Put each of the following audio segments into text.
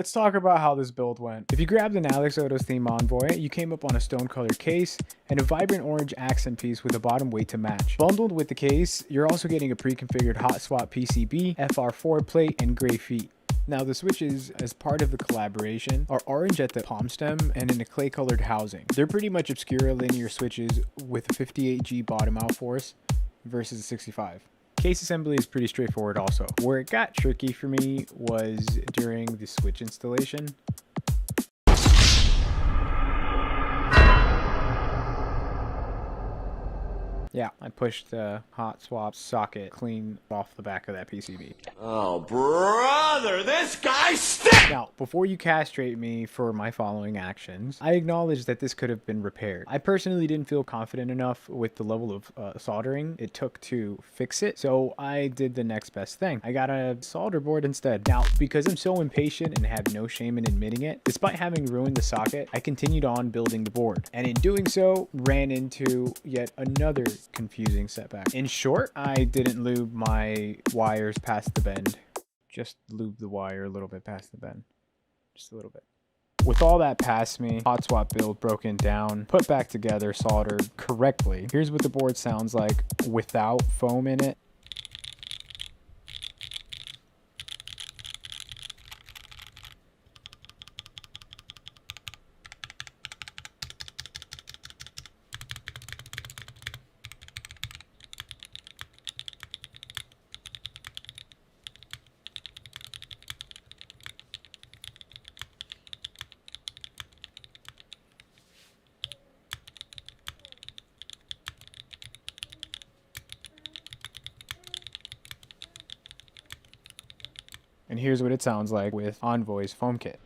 let's talk about how this build went. If you grabbed an Alexotos theme Envoy, you came up on a stone colored case and a vibrant orange accent piece with a bottom weight to match. Bundled with the case, you're also getting a pre-configured hot swap PCB, FR4 plate, and gray feet. Now the switches, as part of the collaboration, are orange at the palm stem and in a clay colored housing. They're pretty much Obscura linear switches with a 58G bottom out force versus a 65. Case assembly is pretty straightforward also. Where it got tricky for me was during the switch installation. Yeah, I pushed the hot swap socket clean off the back of that PCB. Oh, brother, this guy stinks! Now, before you castrate me for my following actions, I acknowledge that this could have been repaired. I personally didn't feel confident enough with the level of soldering it took to fix it, so I did the next best thing. I got a solder board instead. Now, because I'm so impatient and have no shame in admitting it, despite having ruined the socket, I continued on building the board, and in doing so, ran into yet another confusing setback. In short, I didn't lube my wires past the bend. Just lube the wire a little bit past the bend. Just a little bit. With all that past me, hot swap build broken down, put back together, soldered correctly. Here's what the board sounds like without foam in it. And here's what it sounds like with Envoy's foam kit.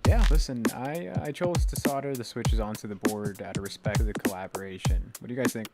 Yeah, listen, I chose to solder the switches onto the board out of respect to the collaboration. What do you guys think?